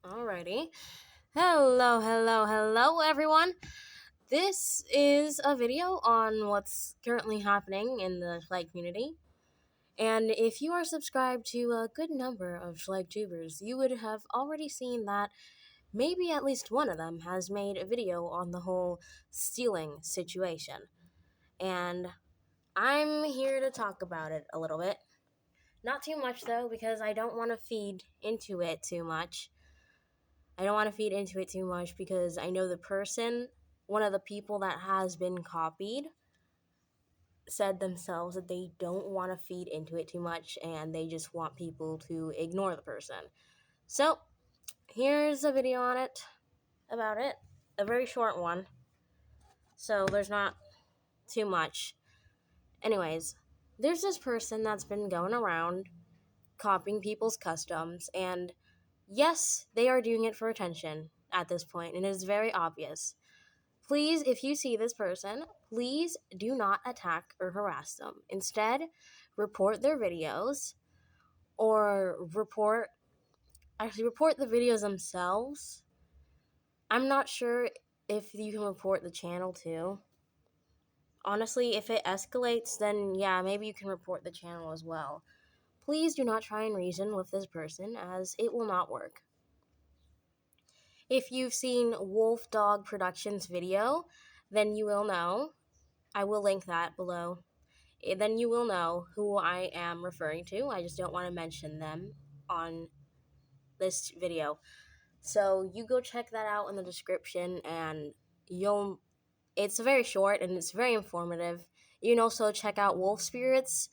Alrighty. Hello, everyone. This is a video on what's currently happening in the Schleich community. And if you are subscribed to a good number of Schleich tubers, you would have already seen that maybe at least one of them has made a video on the whole stealing situation. And I'm here to talk about it a little bit. Not too much, though, because I don't want to feed into it too much. Because I know one of the people that has been copied, said themselves that they don't want to feed into it too much and they just want people to ignore the person. So, here's a video about it, a very short one. So, there's not too much. Anyways, there's this person that's been going around copying people's customs, and yes, they are doing it for attention at this point, and it is very obvious. Please, if you see this person, please do not attack or harass them. Instead, report their videos or report the videos themselves. I'm not sure if you can report the channel too. Honestly, if it escalates, then yeah, maybe you can report the channel as well. Please do not try and reason with this person, as it will not work. If you've seen Wolf Dog Productions video, then you will know. I will link that below. Then you will know who I am referring to. I just don't want to mention them on this video. So you go check that out in the description, and it's very short and it's very informative. You can also check out Wolf Spirits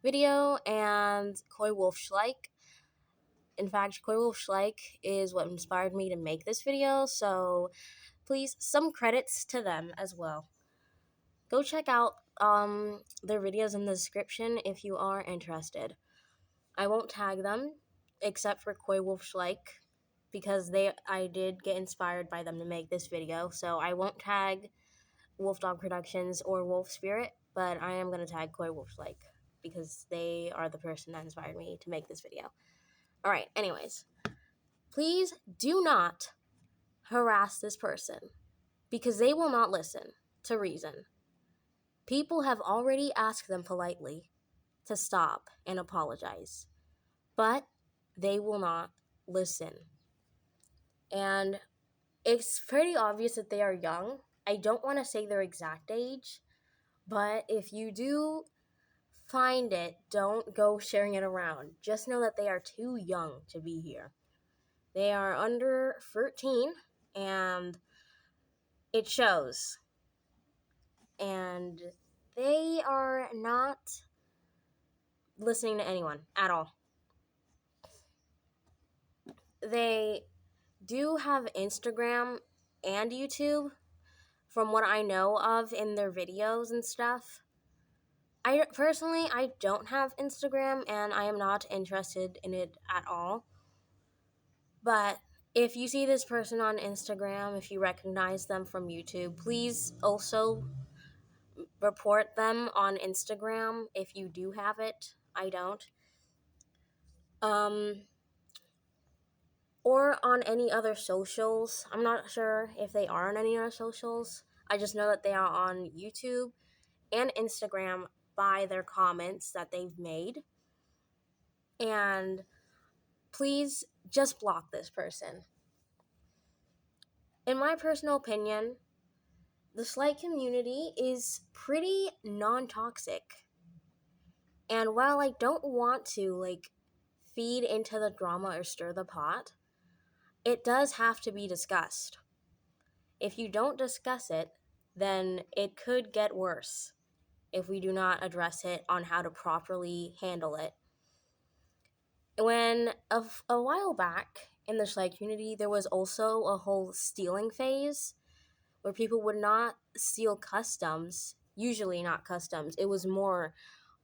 video and Koi Wolf Schleich. In fact, Koi Wolf Schleich is what inspired me to make this video, so please, some credits to them as well. Go check out their videos in the description if you are interested. I won't tag them except for Koi Wolf Schleich, because I did get inspired by them to make this video, so I won't tag Wolf Dog Productions or Wolf Spirit, but I am going to tag Koi Wolf Schleich because they are the person that inspired me to make this video. Alright, anyways, please do not harass this person because they will not listen to reason. People have already asked them politely to stop and apologize, but they will not listen. And it's pretty obvious that they are young. I don't want to say their exact age, but if you do find it, don't go sharing it around. Just know that they are too young to be here. They are under 13, and it shows. And they are not listening to anyone at all. They do have Instagram and YouTube, from what I know of in their videos and stuff. I don't have Instagram, and I am not interested in it at all. But if you see this person on Instagram, if you recognize them from YouTube, please also report them on Instagram if you do have it. I don't. Or on any other socials. I'm not sure if they are on any other socials. I just know that they are on YouTube and Instagram by their comments that they've made. And please just block this person. In my personal opinion, the Slight community is pretty non-toxic. And while I don't want to feed into the drama or stir the pot, it does have to be discussed. If you don't discuss it, then it could get worse if we do not address it on how to properly handle it. When a while back in the Schleich community, there was also a whole stealing phase where people would not steal customs, usually not customs. It was more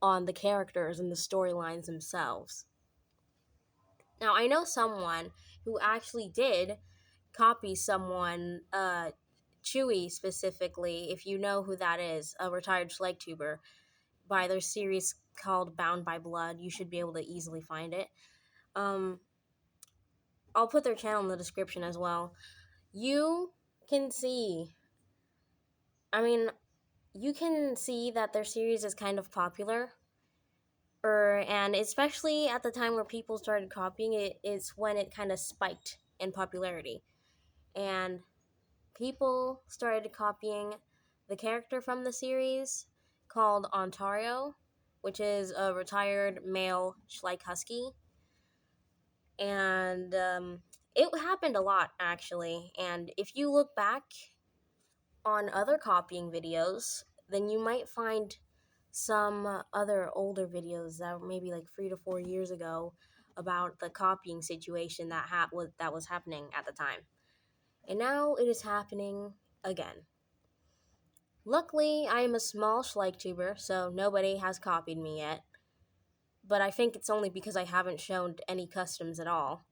on the characters and the storylines themselves. Now, I know someone who actually did copy someone, Chewy specifically, if you know who that is, a retired Schleich tuber, by their series called Bound by Blood. You should be able to easily find it. I'll put their channel in the description as well. You can see, I mean, you can see that their series is kind of popular. And especially at the time where people started copying it, it's when it kind of spiked in popularity. And people started copying the character from the series called Ontario, which is a retired male Schleich husky. And it happened a lot, actually. And if you look back on other copying videos, then you might find some other older videos that were maybe like 3 to 4 years ago about the copying situation that was happening at the time. And now it is happening again. Luckily, I am a small Schleich tuber, so nobody has copied me yet. But I think it's only because I haven't shown any customs at all.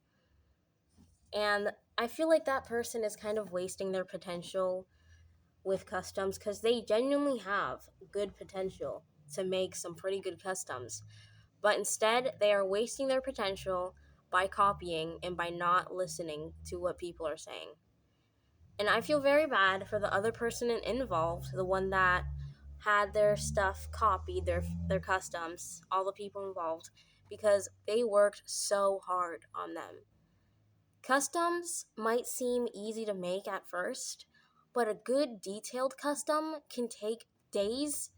And I feel like that person is kind of wasting their potential with customs because they genuinely have good potential to make some pretty good customs. But instead, they are wasting their potential by copying and by not listening to what people are saying. And I feel very bad for the other person involved, the one that had their stuff copied, their customs, all the people involved, because they worked so hard on them. Customs might seem easy to make at first, but a good detailed custom can take days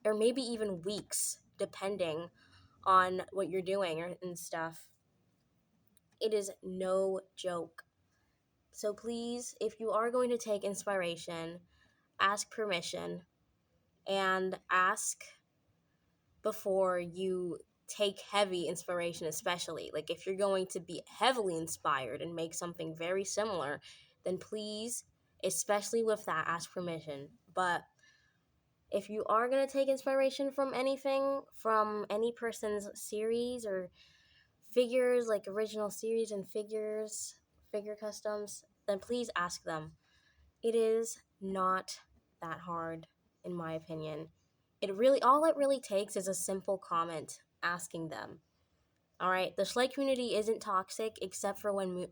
or maybe even weeks, depending on what you're doing and stuff. It is no joke. So please, if you are going to take inspiration, ask permission and ask before you take heavy inspiration, especially. Like if you're going to be heavily inspired and make something very similar, then please, especially with that, ask permission. But if you are going to take inspiration from anything, from any person's series or figures, like original series and figure customs, then please ask them. It is not that hard, in my opinion. All it really takes is a simple comment asking them. All right, the Schleich community isn't toxic except for when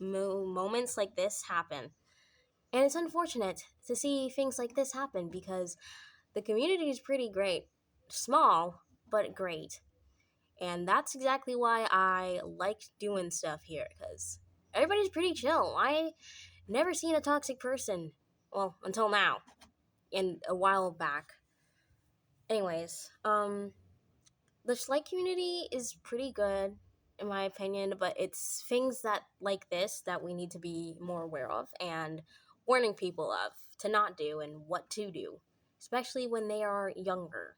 moments like this happen. And it's unfortunate to see things like this happen because the community is pretty great. Small, but great. And that's exactly why I like doing stuff here, because everybody's pretty chill. I never seen a toxic person, well, until now, and a while back. Anyways, the Schleich community is pretty good, in my opinion, but it's things that like this that we need to be more aware of and warning people of to not do and what to do, especially when they are younger.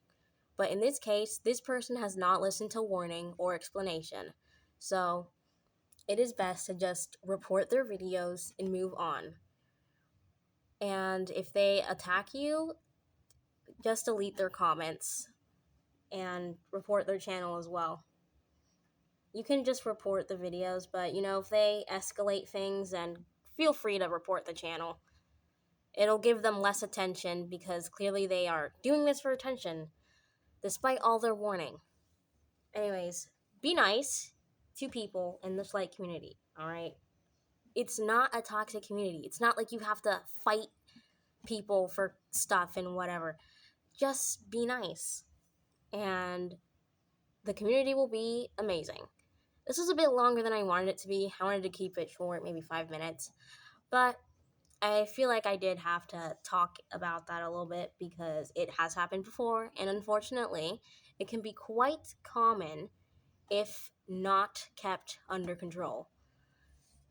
But in this case, this person has not listened to warning or explanation. So it is best to just report their videos and move on. And if they attack you, just delete their comments and report their channel as well. You can just report the videos, but if they escalate things, then feel free to report the channel. It'll give them less attention because clearly they are doing this for attention, despite all their warning. Anyways, be nice to people in the Schleich community, alright? It's not a toxic community. It's not like you have to fight people for stuff and whatever. Just be nice. And the community will be amazing. This was a bit longer than I wanted it to be. I wanted to keep it short, maybe 5 minutes. But I feel like I did have to talk about that a little bit because it has happened before. And unfortunately, it can be quite common if not kept under control.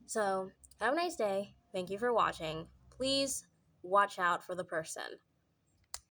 So, have a nice day. Thank you for watching. Please watch out for the person.